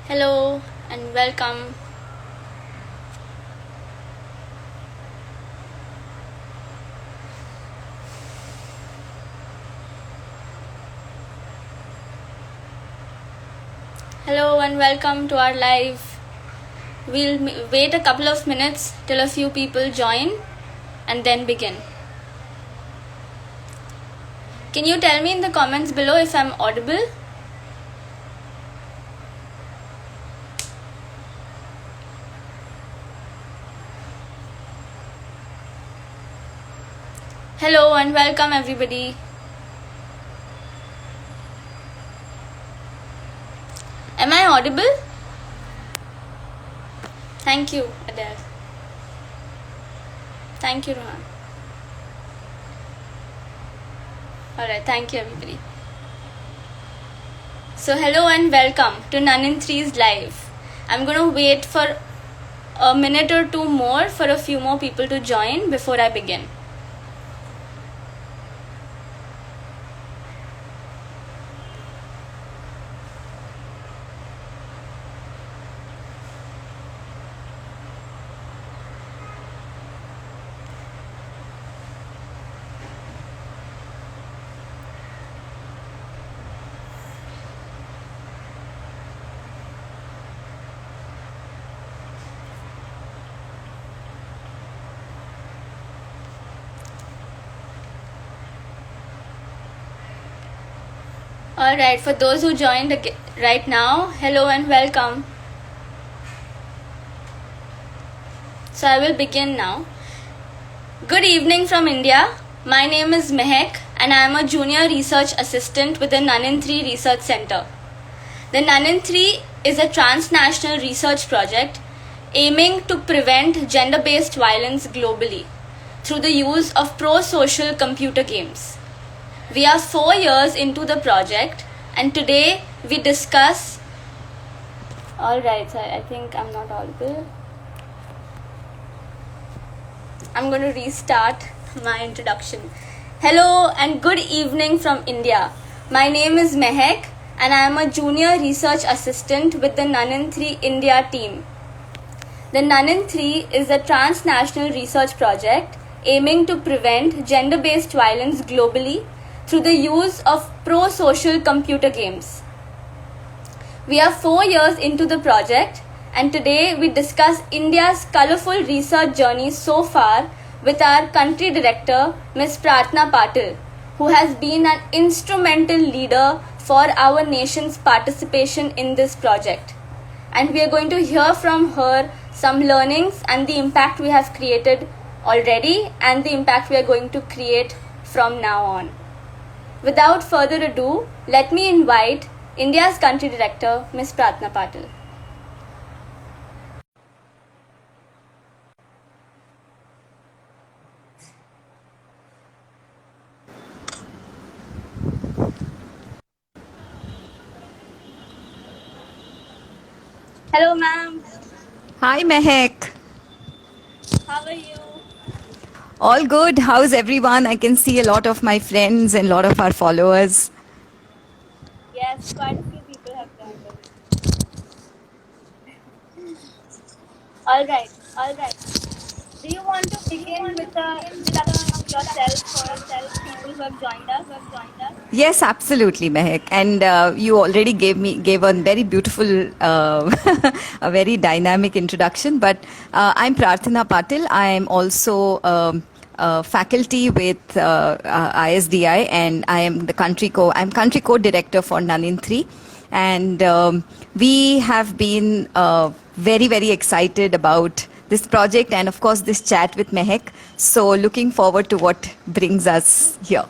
Hello and welcome. Hello and welcome to our live. We'll wait a couple of minutes till a few people join and then begin. Can you tell me in the comments below if I'm audible? Hello and welcome everybody. Am I audible? Thank you, Adele. Thank you, Rohan. Alright, thank you everybody. So hello and welcome to None in Three's live. I'm going to wait for a minute or two more for a few more people to join before I begin. Alright, for those who joined right now, hello and welcome. So I will begin now. Good evening from India. My name is Mehak and I am a junior research assistant with the None in Three Research Center. The None in Three is a transnational research project aiming to prevent gender-based violence globally through the use of pro-social computer games. We are 4 years into the project and today we discuss... Alright, so I think I'm not audible. I'm going to restart my introduction. Hello and good evening from India. My name is Mehak and I am a junior research assistant with the None in Three India team. The None in Three is a transnational research project aiming to prevent gender-based violence globally through the use of pro-social computer games. We are 4 years into the project and today we discuss India's colourful research journey so far with our country director, Ms. Pratna Patil, who has been an instrumental leader for our nation's participation in this project. And we are going to hear from her some learnings and the impact we have created already and the impact we are going to create from now on. Without further ado, let me invite India's country director, Ms. Pratna Patil. Hello, ma'am. Hi, Mehak. How are you? All good. How's everyone? I can see a lot of my friends and a lot of our followers. Yes, quite a few people have joined us. Alright. Do you want to begin with the introduction of yourself for people who have joined us? Yes, absolutely, Mehak. And you already gave a very beautiful, a very dynamic introduction. But I'm Prarthana Patil. I am also faculty with ISDI, and I am I'm country co-director for None in Three. And we have been very, very excited about this project and, of course, this chat with Mehak. So looking forward to what brings us here.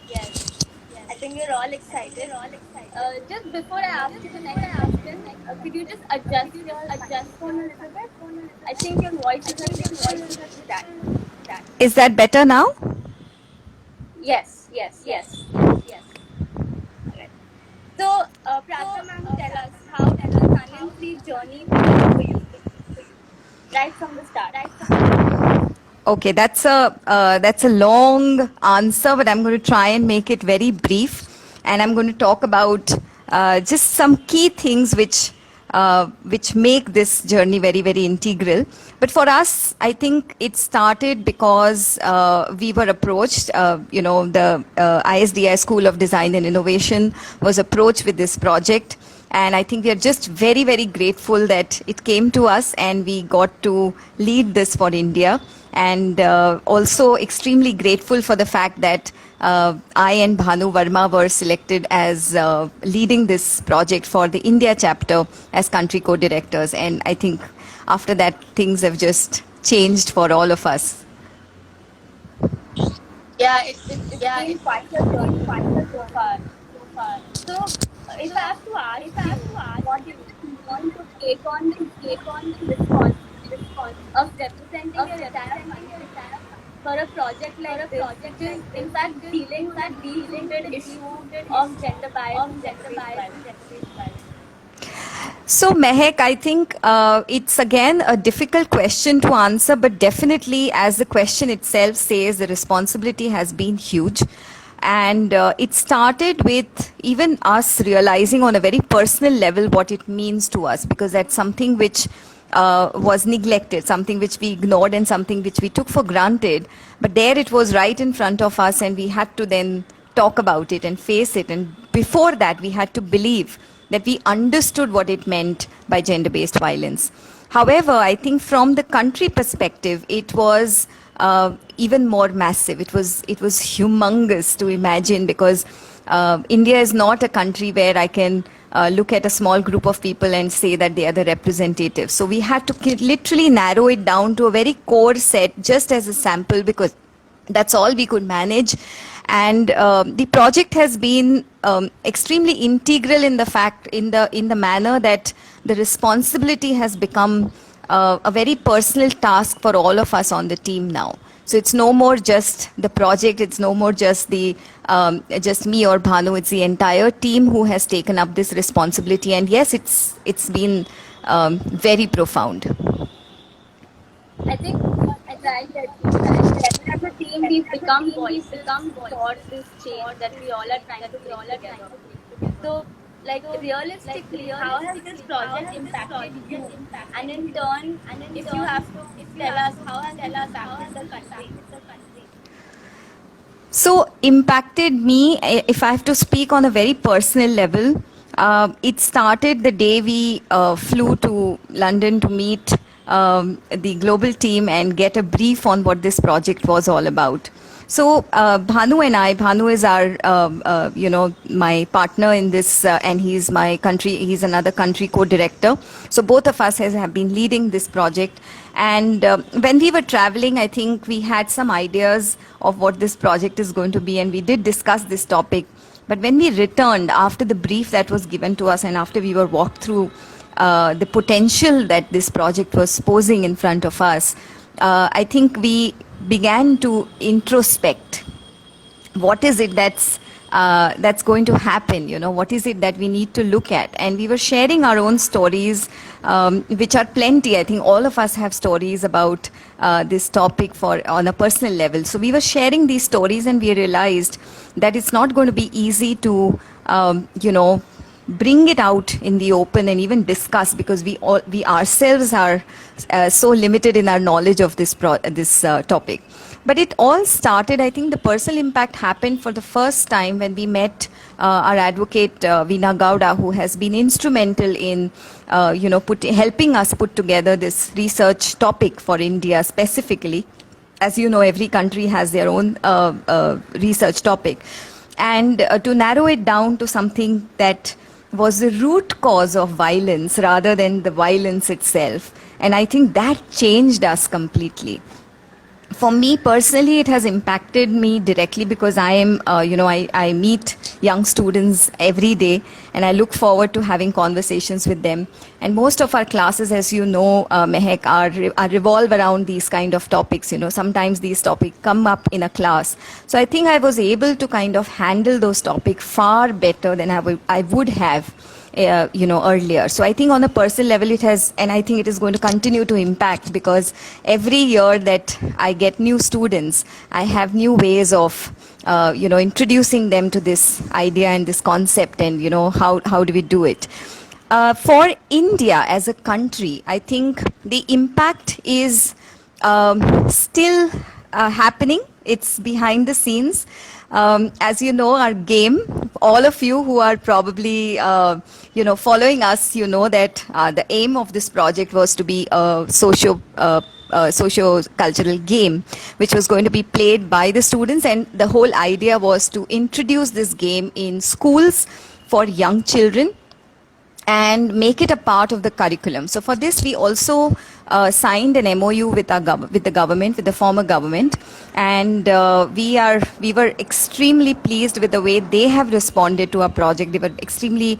Yes, I think we're all excited. Just before I ask you the next question, could you just adjust your microphone a little bit? I think your voice is a little static. Is that better now? Yes. Alright. So, Pratna ma'am, tell us how did the None in Three journey begin for you? Right from the start. Okay, that's a long answer, but I'm going to try and make it very brief, and I'm going to talk about just some key things which make this journey very, very integral. But for us, I think it started because we were approached, the ISDI School of Design and Innovation was approached with this project. And I think we are just very, very grateful that it came to us and we got to lead this for India. And also extremely grateful for the fact that I and Bhanu Verma were selected as leading this project for the India chapter as country co-directors. And I think after that, things have just changed for all of us. Yeah, it's been quite a journey so far. So, if I have to ask, what do you want to take on the responsibility of representing your entire country for a project like this, which is in fact dealing with deep-rooted issue of gender bias and gender bias. So, Mehek, I think it's again a difficult question to answer, but definitely, as the question itself says, the responsibility has been huge. And it started with even us realizing on a very personal level what it means to us, because that's something which was neglected, something which we ignored and something which we took for granted. But there it was right in front of us, and we had to then talk about it and face it. And before that, we had to believe that we understood what it meant by gender-based violence. However, I think from the country perspective, it was even more massive. It was humongous to imagine, because India is not a country where I can look at a small group of people and say that they are the representatives. So we had to literally narrow it down to a very core set just as a sample, because that's all we could manage. And the project has been extremely integral in the manner that the responsibility has become a very personal task for all of us on the team now. So it's no more just the project, it's no more just just me or Bhanu, it's the entire team who has taken up this responsibility. And yes, it's been very profound. I think as a team we've become voices for this change that we all are trying to bring together. So, like realistically, how has this project impacted you? And in turn, if you have to tell us, how has it impacted the country? So, impacted me, if I have to speak on a very personal level, it started the day we flew to London to meet the global team and get a brief on what this project was all about. So Bhanu is our, my partner in this, and he's another country co-director. So both of us have been leading this project. And when we were traveling, I think we had some ideas of what this project is going to be, and we did discuss this topic. But when we returned after the brief that was given to us, and after we were walked through the potential that this project was posing in front of us, I think we began to introspect. What is it that's going to happen? What is it that we need to look at? And we were sharing our own stories, which are plenty. I think all of us have stories about this topic on a personal level. So we were sharing these stories, and we realized that it's not going to be easy to, bring it out in the open and even discuss, because we ourselves are so limited in our knowledge of this topic. But it all started, I think the personal impact happened for the first time when we met our advocate Veena Gowda, who has been instrumental in helping us put together this research topic for India specifically. As you know, every country has their own research topic. And to narrow it down to something that was the root cause of violence rather than the violence itself. And I think that changed us completely. For me personally, it has impacted me directly, because I am, I meet young students every day, and I look forward to having conversations with them. And most of our classes, as you know, Mehek, are revolve around these kind of topics. Sometimes these topics come up in a class. So I think I was able to kind of handle those topics far better than I would have earlier. So I think on a personal level it has, and I think it is going to continue to impact, because every year that I get new students, I have new ways of introducing them to this idea and this concept, and how do we do it. For India as a country, I think the impact is still happening. It's behind the scenes. As you know, our game, all of you who are probably, following us, you know that the aim of this project was to be a socio-cultural game, which was going to be played by the students. And the whole idea was to introduce this game in schools for young children and make it a part of the curriculum. So for this, we also signed an MOU with the government, with the former government, and we were extremely pleased with the way they have responded to our project. They were extremely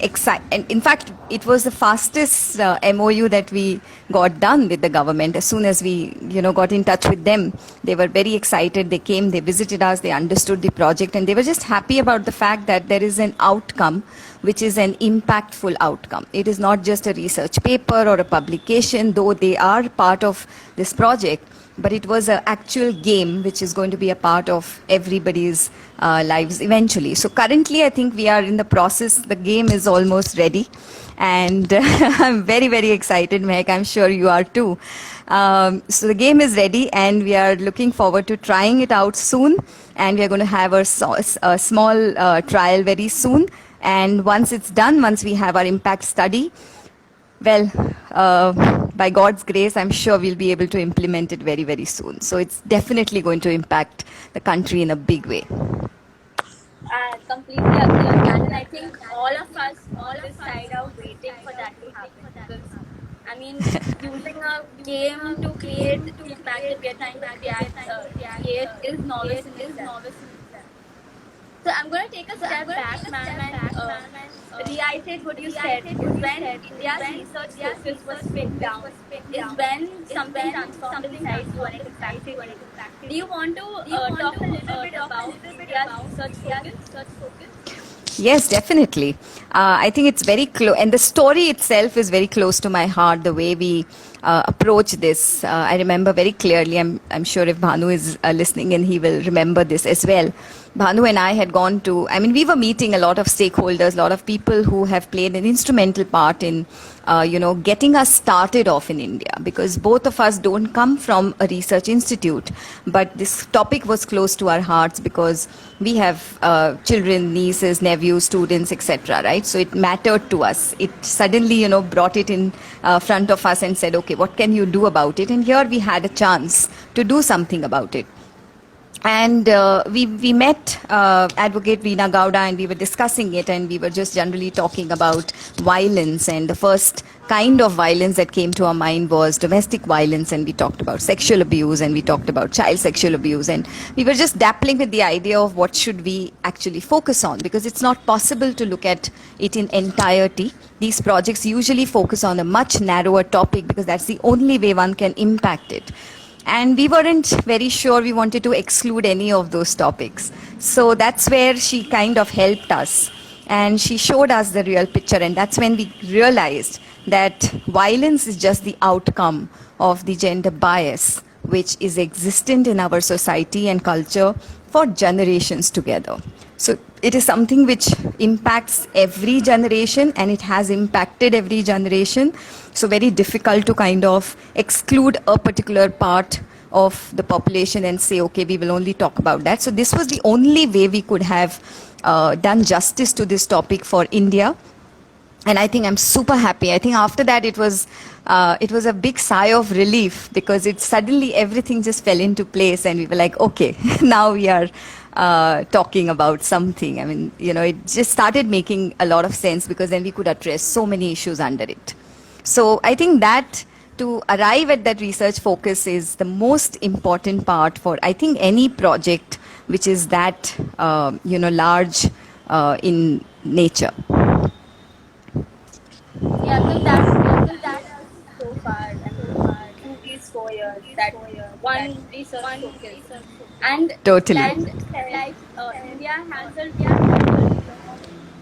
excited, and in fact, it was the fastest MOU that we got done with the government. As soon as we, got in touch with them, they were very excited. They came, they visited us, they understood the project, and they were just happy about the fact that there is an outcome which is an impactful outcome. It is not just a research paper or a publication, though they are part of this project, but it was an actual game which is going to be a part of everybody's lives eventually. So currently, I think we are in the process. The game is almost ready, and I'm very, very excited, Mehak. I'm sure you are too. So the game is ready, and we are looking forward to trying it out soon. And we are going to have a small trial very soon. And once it's done, once we have our impact study, well, by God's grace, I'm sure we'll be able to implement it very, very soon. So it's definitely going to impact the country in a big way. I completely agree on that, and I think all of us on this side are waiting for that to happen. Because, I mean, using a game to create impact, to get time to create is novice in itself. So I'm going to take a step back, ma'am, and reiterate what you said. When India's research focus was pinned down, is when something transformed inside you and it impacted you. Do you want to talk a little bit about India's research focus? Yes, definitely. I think it's very close, and the story itself is very close to my heart. The way we approach this, I remember very clearly. I'm sure if Bhanu is listening, and he will remember this as well. Bhanu and I had gone to, we were meeting a lot of stakeholders, a lot of people who have played an instrumental part in, getting us started off in India, because both of us don't come from a research institute, but this topic was close to our hearts because we have children, nieces, nephews, students, etc., right? So it mattered to us. It suddenly, brought it in front of us and said, okay, what can you do about it? And here we had a chance to do something about it. And we met Advocate Veena Gowda, and we were discussing it, and we were just generally talking about violence, and the first kind of violence that came to our mind was domestic violence, and we talked about sexual abuse, and we talked about child sexual abuse, and we were just dappling with the idea of what should we actually focus on, because it's not possible to look at it in entirety. These projects usually focus on a much narrower topic because that's the only way one can impact it. And we weren't very sure we wanted to exclude any of those topics. So that's where she kind of helped us. And she showed us the real picture. And that's when we realized that violence is just the outcome of the gender bias, which is existent in our society and culture for generations together. So it is something which impacts every generation, and it has impacted every generation. So very difficult to kind of exclude a particular part of the population and say, okay, we will only talk about that. So this was the only way we could have done justice to this topic for India. And I think I'm super happy. I think after that it was a big sigh of relief, because it suddenly everything just fell into place, and we were like, okay, now we are talking about something. It just started making a lot of sense, because then we could address so many issues under it. So I think that to arrive at that research focus is the most important part for, I think, any project which is that, large in nature. Yeah, because that so far, through these 4 years, that one research focus. And totally. India has a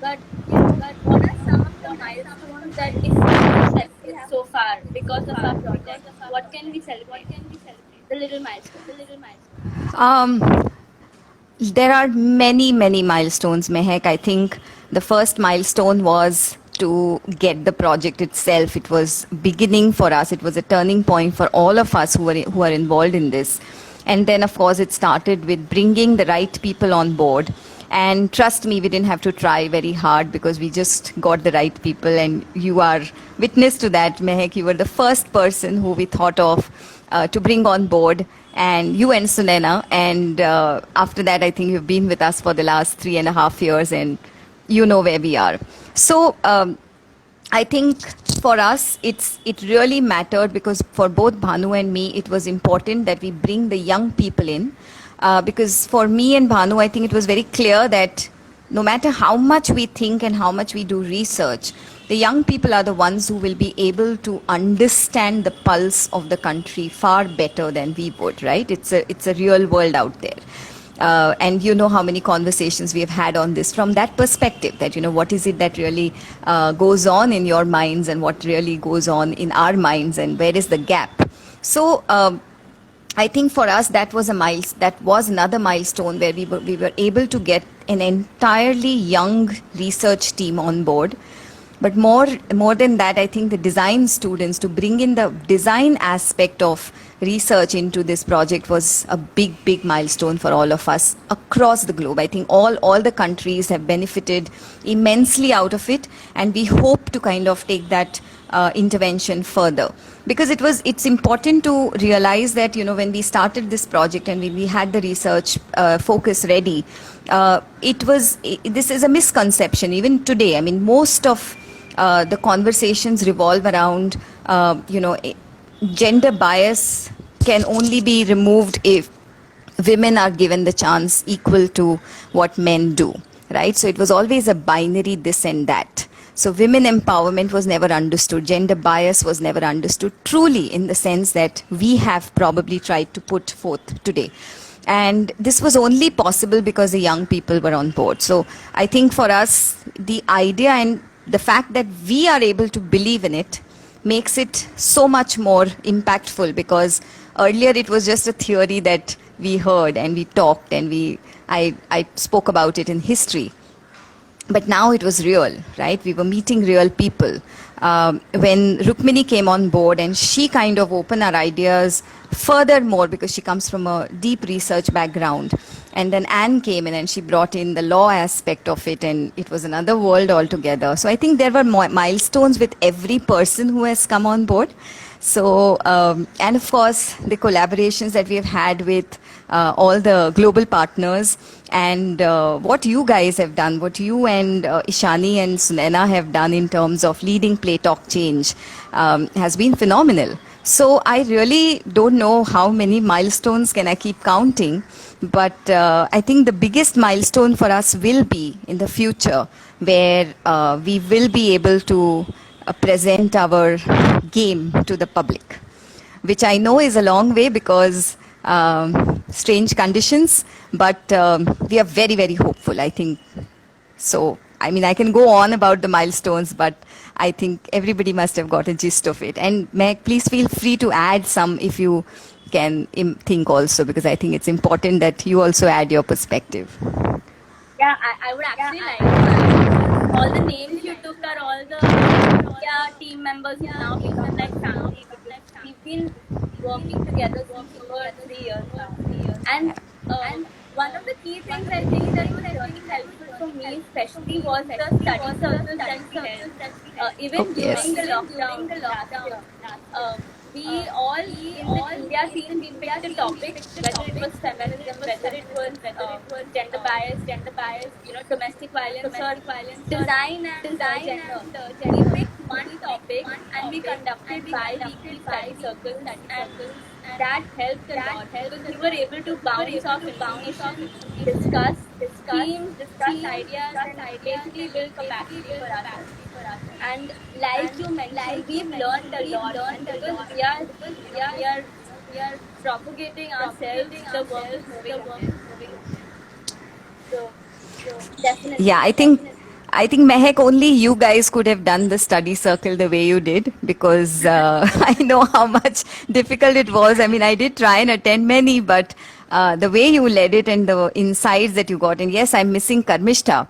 but what are some of the milestones that if we have so far because of our project? What can we celebrate? The little milestone. There are many, many milestones, Mehak. I think the first milestone was to get the project itself. It was beginning for us. It was a turning point for all of us who are involved in this. And then, of course, it started with bringing the right people on board. And trust me, we didn't have to try very hard because we just got the right people. And you are witness to that, Mehak. You were the first person who we thought of to bring on board, and you and Sunena. And after that, I think you've been with us for the last 3.5 years, and you know where we are. So I think for us, it really mattered because for both Bhanu and me, it was important that we bring the young people in. Because for me and Bhanu, I think it was very clear that no matter how much we think and how much we do research, the young people are the ones who will be able to understand the pulse of the country far better than we would, right? It's a real world out there. And you know how many conversations we have had on this from that perspective, that, you know, what is it that really goes on in your minds and what really goes on in our minds and where is the gap. So I think for us that was another milestone where we were able to get an entirely young research team on board. But more than that, I think the design students, to bring in the design aspect of research into this project was a big milestone for all of us across the globe. I think all the countries have benefited immensely out of it, and we hope to kind of take that intervention further, because it's important to realize that, you know, when we started this project and we had the research focus ready, this is a misconception even today. I mean, most of the conversations revolve around, gender bias can only be removed if women are given the chance equal to what men do, right? So it was always a binary this and that. So women empowerment was never understood. Gender bias was never understood truly in the sense that we have probably tried to put forth today. And this was only possible because the young people were on board. So I think for us, the idea and the fact that we are able to believe in it makes it so much more impactful, because earlier it was just a theory that we heard and we talked and I spoke about it in history. But now it was real, right? We were meeting real people. When Rukmini came on board and she kind of opened our ideas furthermore, because she comes from a deep research background. And then Anne came in and she brought in the law aspect of it, and it was another world altogether. So I think there were milestones with every person who has come on board. So, and of course, the collaborations that we have had with all the global partners, and what you guys have done, what you and Ishani and Sunena have done in terms of leading Play Talk Change has been phenomenal. So I really don't know how many milestones can I keep counting, but I think the biggest milestone for us will be in the future, where we will be able to present our game to the public, which I know is a long way because strange conditions, but we are very hopeful, I think. So, I mean, I can go on about the milestones, but I think everybody must have got a gist of it. And Meg, please feel free to add some if you can think also, because I think it's important that you also add your perspective. Yeah, I would actually like to add, all the names you took are all the team members who now become like family. We've been working together for 3 years now. And one of the key things I think that was really helpful for me especially was the study circles that we held. Even during the lockdown last year. We all in the India team, we picked a topic, whether it was feminism, whether it was gender bias, domestic violence, or design and gender. We picked one topic and we conducted bi-weekly study circles, and that helped a lot because we were able to bounce off information, discuss themes, discuss ideas, and basically build capacity for ourselves. And like you mentioned, we've learned a lot, because we are propagating ourselves. The work is moving. So definitely. Yeah, I think Mehak, only you guys could have done the study circle the way you did, because I know how much difficult it was. I mean, I did try and attend many, but the way you led it and the insights that you got. And yes, I'm missing Karmishta.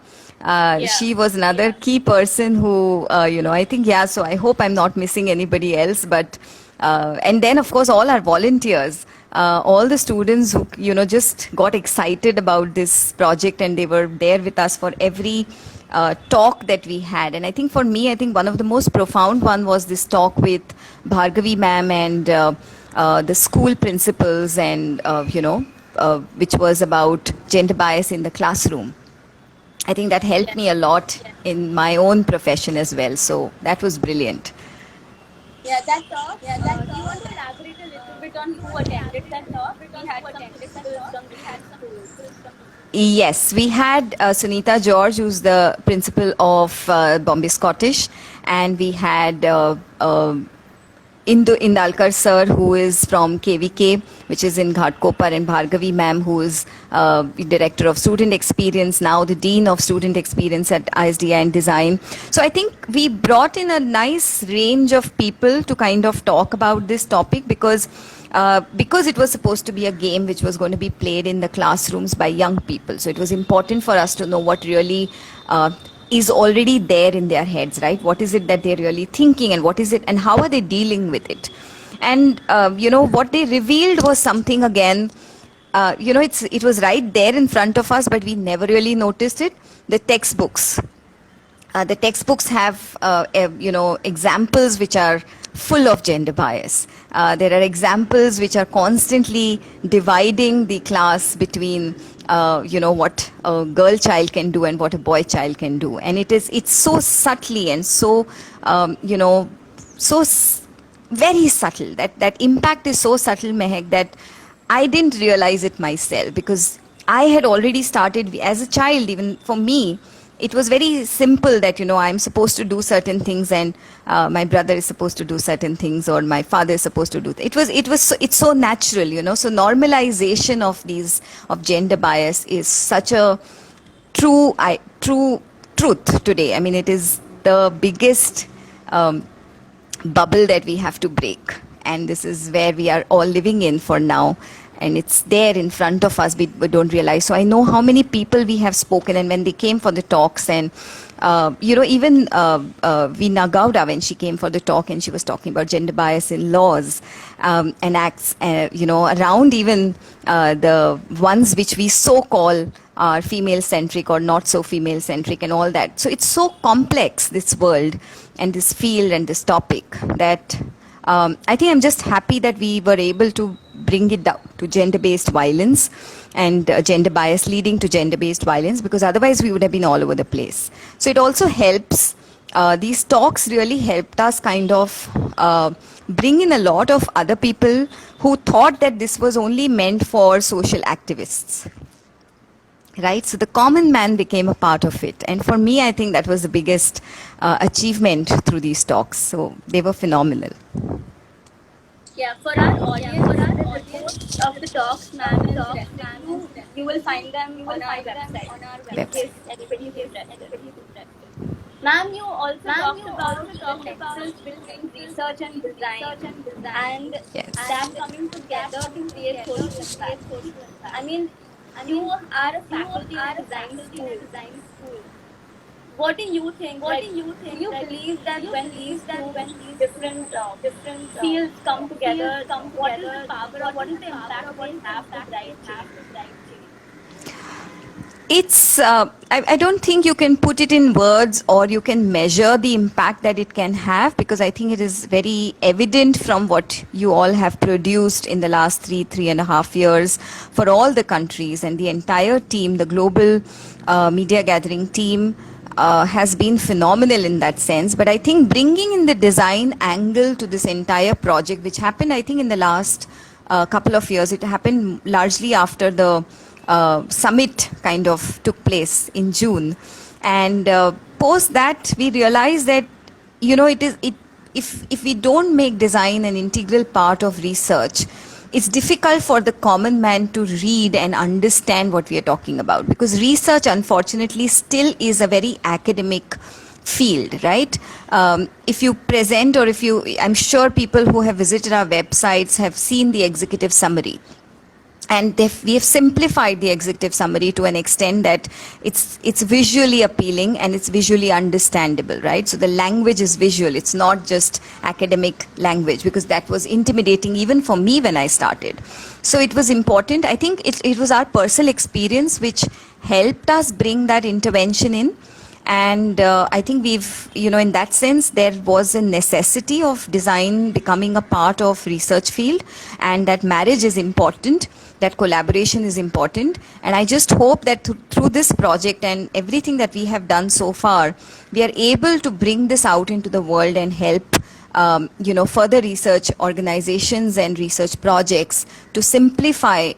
She was another key person who, I think, yeah, so I hope I'm not missing anybody else. But, and then, of course, all our volunteers, all the students who, just got excited about this project and they were there with us for every talk that we had. And I think for me, I think one of the most profound one was this talk with Bhargavi ma'am and the school principals and, which was about gender bias in the classroom. I think that helped me a lot in my own profession as well. So that was brilliant. Yeah, that talk. Do you want to elaborate a little bit on who attended that talk? We had some principals from different schools. Yes, we had Sunita George, who's the principal of Bombay Scottish, and we had Indu Indalkar sir, who is from KVK, which is in Ghatkopar, and Bhargavi ma'am, who is director of student experience, now the dean of student experience at ISDI and design. So I think we brought in a nice range of people to kind of talk about this topic because it was supposed to be a game which was going to be played in the classrooms by young people. So it was important for us to know what really is already there in their heads, right? What is it that they're really thinking and what is it and how are they dealing with it? And, what they revealed was something again, it was right there in front of us, but we never really noticed it. The textbooks. The textbooks have, examples which are full of gender bias. There are examples which are constantly dividing the class between, what a girl child can do and what a boy child can do. And it's so subtly and so, very subtle. That impact is so subtle, Mehak, that I didn't realize it myself because I had already started as a child. Even for me, it was very simple that, I'm supposed to do certain things and my brother is supposed to do certain things or my father is supposed to do. It's so natural, So normalization of gender bias is such a true truth today. I mean, it is the biggest bubble that we have to break. And this is where we are all living in for now. And it's there in front of us, we don't realize. So I know how many people we have spoken, and when they came for the talks, and even Veena Gowda, when she came for the talk, and she was talking about gender bias in laws and acts, around even the ones which we so call are female-centric or not so female-centric and all that. So it's so complex, this world and this field and this topic, that I think I'm just happy that we were able to bring it down to gender-based violence and gender bias leading to gender-based violence, because otherwise we would have been all over the place. So it also helps, these talks really helped us kind of bring in a lot of other people who thought that this was only meant for social activists. Right? So the common man became a part of it. And for me, I think that was the biggest achievement through these talks. So they were phenomenal. Yeah, for our audience, the reports of the talks, ma'am, you will find them on our website. In case anybody is interested. Ma'am, you also talked about the nexus between research and design, and Yes. that coming together to create social impact. I mean, you are a faculty in a design school. What do you think? Do you believe that when these different fields come together, what is the power or what is the impact they have to drive change? It's, I don't think you can put it in words or you can measure the impact that it can have, because I think it is very evident from what you all have produced in the last 3.5 years for all the countries, and the entire team, the global media gathering team has been phenomenal in that sense. But I think bringing in the design angle to this entire project, which happened, I think, in the last couple of years, it happened largely after the summit kind of took place in June, and post that we realized that if we don't make design an integral part of research, it's difficult for the common man to read and understand what we are talking about, because research unfortunately still is a very academic field, right? If you present, or I'm sure people who have visited our websites have seen the executive summary. and we have simplified the executive summary to an extent that it's visually appealing and it's visually understandable, right? So the language is visual. It's not just academic language, because that was intimidating even for me when I started. So it was important. I think it was our personal experience which helped us bring that intervention in. And I think we've, in that sense, there was a necessity of design becoming a part of research field, and that marriage is important, that collaboration is important. And I just hope that through this project and everything that we have done so far, we are able to bring this out into the world and help further research organizations and research projects to simplify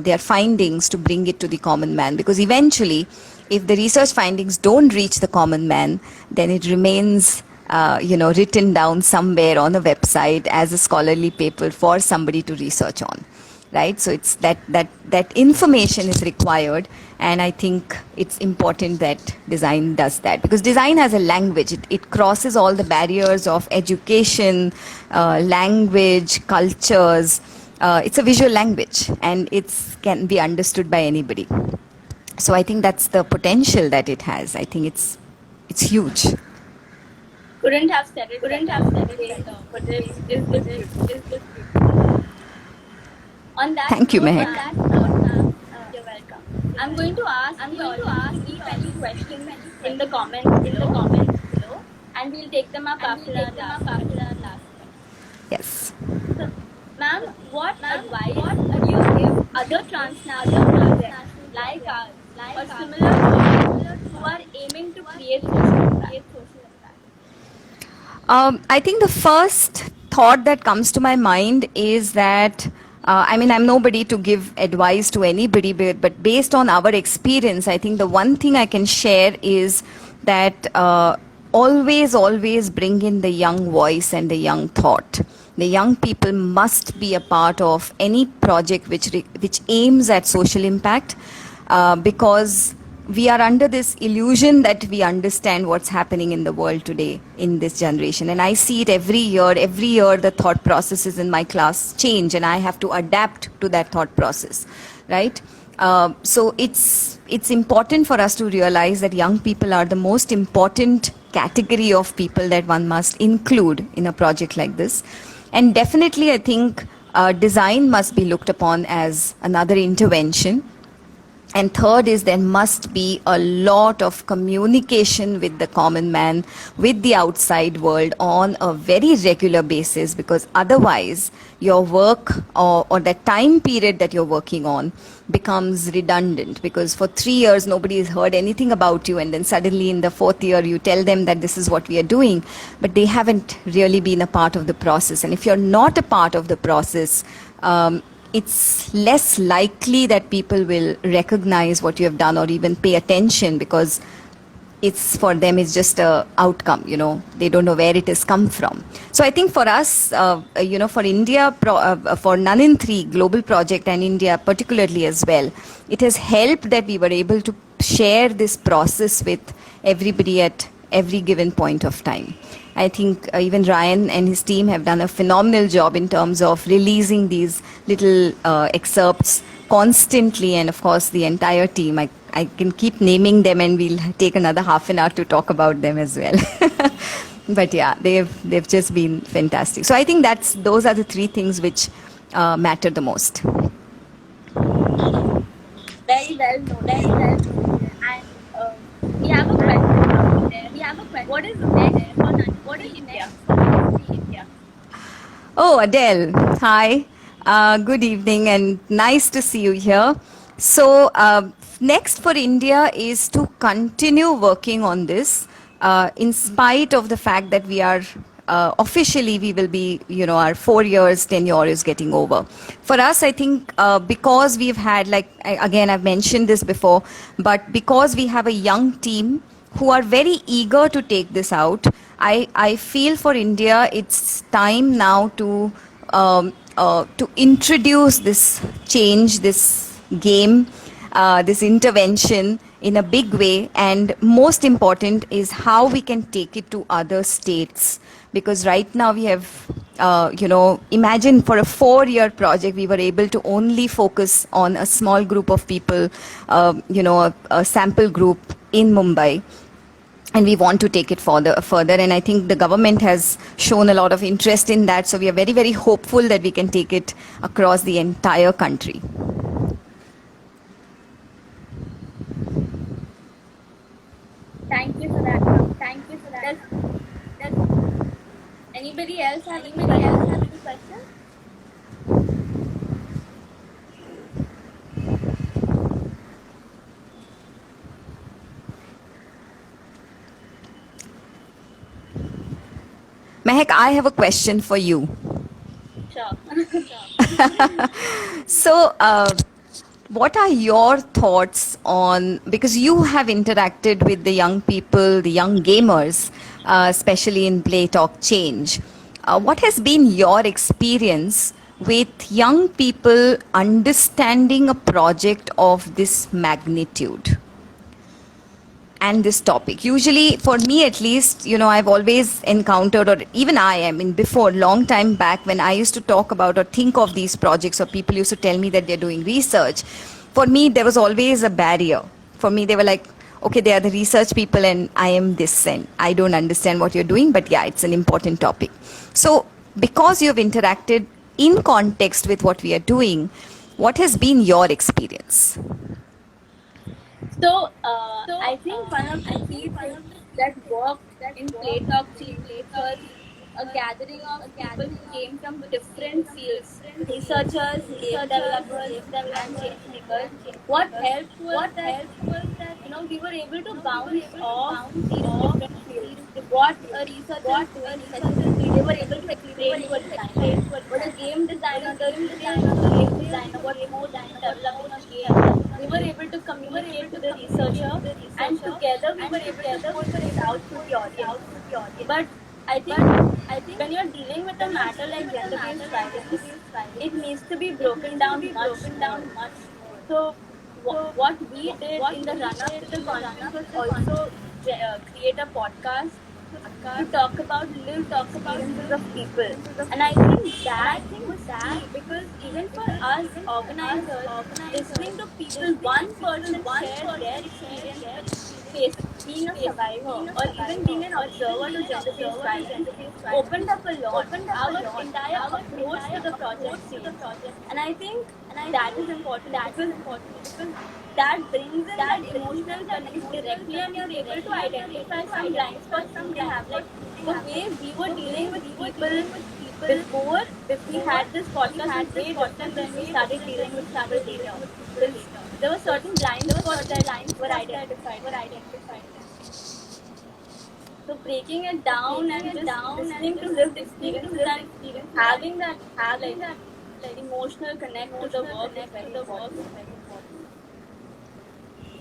their findings to bring it to the common man. Because eventually, if the research findings don't reach the common man, then it remains, written down somewhere on a website as a scholarly paper for somebody to research on, right? So it's that information is required, and I think it's important that design does that, because design has a language. It crosses all the barriers of education, language, cultures. It's a visual language, and it can be understood by anybody. So I think that's the potential that it has. I think it's huge. Couldn't have said it better, but it's on that. Thank you, Mehak. On that note, you're welcome. I'm going to ask three many questions in the comments below, and we'll take them up after our last. Yes. So, ma'am, what advice would you give other transnational projects like ours or similar projects who are aiming to create social impact? I think the first thought that comes to my mind is that, I'm nobody to give advice to anybody, but based on our experience, I think the one thing I can share is that always bring in the young voice and the young thought. The young people must be a part of any project which aims at social impact, because we are under this illusion that we understand what's happening in the world today in this generation. And I see it every year the thought processes in my class change, and I have to adapt to that thought process, right? So it's important for us to realize that young people are the most important category of people that one must include in a project like this. And definitely I think design must be looked upon as another intervention. And third is there must be a lot of communication with the common man, with the outside world on a very regular basis, because otherwise your work or the time period that you're working on becomes redundant, because for 3 years nobody has heard anything about you, and then suddenly in the 4th year you tell them that this is what we are doing, but they haven't really been a part of the process. And if you're not a part of the process, it's less likely that people will recognize what you have done or even pay attention, because it's for them it's just a outcome, they don't know where it has come from. So I think for us, for India, for Nanin 3 global project and India particularly as well, it has helped that we were able to share this process with everybody at every given point of time. I think even Ryan and his team have done a phenomenal job in terms of releasing these little excerpts constantly, and of course the entire team. I can keep naming them, and we'll take another half an hour to talk about them as well. But yeah, they've just been fantastic. So I think those are the 3 things which matter the most. Very well noted. And we have a question. What is next for Nanin? What is next for India? Oh, Adele. Hi. Good evening, and nice to see you here. So next for India is to continue working on this, in spite of the fact that we are officially we will be, our 4 years tenure is getting over. For us, I think because we've had, again, I've mentioned this before, but because we have a young team who are very eager to take this out, I feel for India it's time now to introduce this change, this game, this intervention in a big way. And most important is how we can take it to other states, because right now we have imagine for a 4-year project, we were able to only focus on a small group of people, a sample group in Mumbai. And we want to take it further. And I think the government has shown a lot of interest in that. So we are very, very hopeful that we can take it across the entire country. Thank you for that, ma'am. Thank you for that. Does anybody else have any questions? Mehak, I have a question for you. Sure. So, what are your thoughts on, because you have interacted with the young people, the young gamers, especially in Play Talk Change. What has been your experience with young people understanding a project of this magnitude and this topic? Usually, for me at least, I've always encountered, or even before, long time back, when I used to talk about or think of these projects, or people used to tell me that they're doing research, for me, there was always a barrier. For me, they were like, okay, they are the research people and I am this, and I don't understand what you're doing, but yeah, it's an important topic. So, because you've interacted in context with what we are doing, what has been your experience? So, I think one of the key things that worked in Play Talk Change was a gathering of people who came from different fields, researchers, game developers, and change makers. What helped was that we were able to bounce off these different fields. What a researcher is doing specifically, they were able to explain to a designer. What a game designer does to a game designer, what goes into developing a game. We were able to communicate to the researcher, and together we were able to put it out to the audience. But I think when you're dealing with a matter like gender-based violence, it needs to be broken down much. So what we did in the run-up to the conference was also create a podcast to talk about lived experiences of people. And I think that was key, because even for us organizers, listening to people, one person share their experience being a survivor or even being an observer to gender-based violence opened up a lot. Our entire approach to the project changed. And I think that is important, because that brings in that emotional connect directly, and you're able to identify some blind spots some they have. Like the way we were dealing with people before we had this podcast was way different when we started dealing with people later. There were certain blind spots that were identified. So breaking it down and just listening to lived experiences and having that like emotional connect to the work is very important.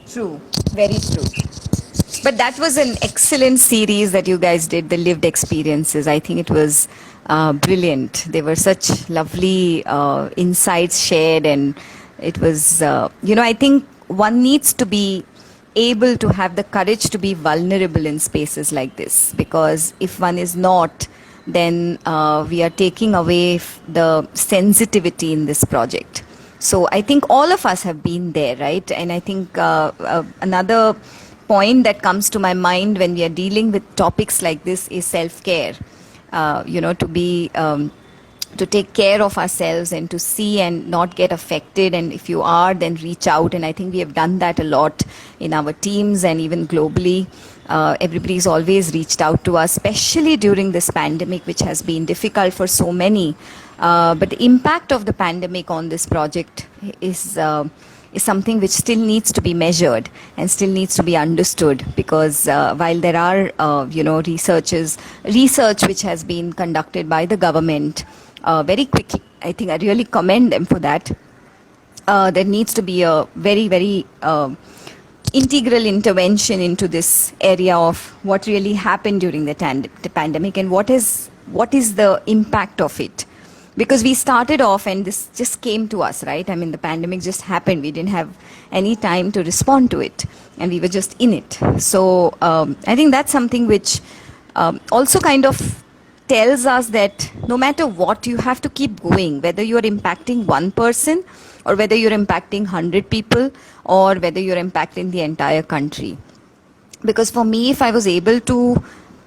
True, very true. But that was an excellent series that you guys did, the lived experiences. I think it was brilliant. They were such lovely insights shared, and it was, I think one needs to be able to have the courage to be vulnerable in spaces like this, because if one is not, then we are taking away the sensitivity in this project. So I think all of us have been there, right? And I think another point that comes to my mind when we are dealing with topics like this is self-care. To take care of ourselves and to see and not get affected. And if you are, then reach out. And I think we have done that a lot in our teams and even globally. Everybody's always reached out to us, especially during this pandemic, which has been difficult for so many. But the impact of the pandemic on this project is something which still needs to be measured and still needs to be understood, because while there are research which has been conducted by the government very quickly, I think I really commend them for that. There needs to be a very, very integral intervention into this area of what really happened during the pandemic and what is the impact of it. Because we started off and this just came to us, right? I mean, the pandemic just happened. We didn't have any time to respond to it, and we were just in it. So I think that's something which also kind of tells us that no matter what, you have to keep going, whether you're impacting one person or whether you're impacting 100 people or whether you're impacting the entire country. Because for me, if I was able to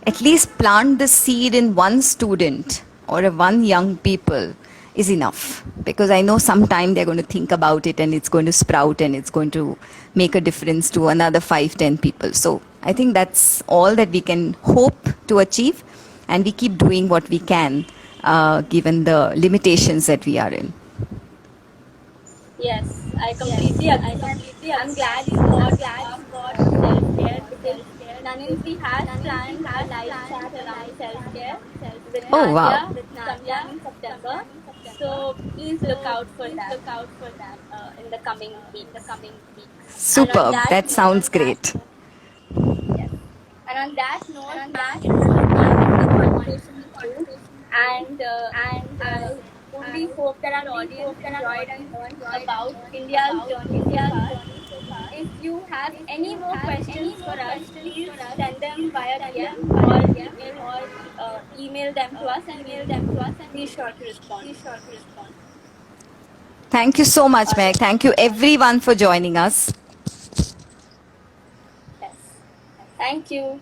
at least plant the seed in one student or one young people is enough, because I know sometime they're going to think about it and it's going to sprout and it's going to make a difference to another 5-10 people. So I think that's all that we can hope to achieve, and we keep doing what we can given the limitations that we are in. Yes, I completely agree. I'm glad you got self-care, because Nanansi has planned a live chat around self-care with Oh, wow. Nadia in September. So please look out for that in the coming weeks. And on Superb. That sounds great. yes. And on that note, it was a wonderful conversation with you. And I only hope that our audience enjoyed and learned about India's journey so far. If you have any more questions for us, please send them via DM or email them to us, and be sure to respond. Thank you so much, Meg. Thank you everyone for joining us. Yes. Thank you.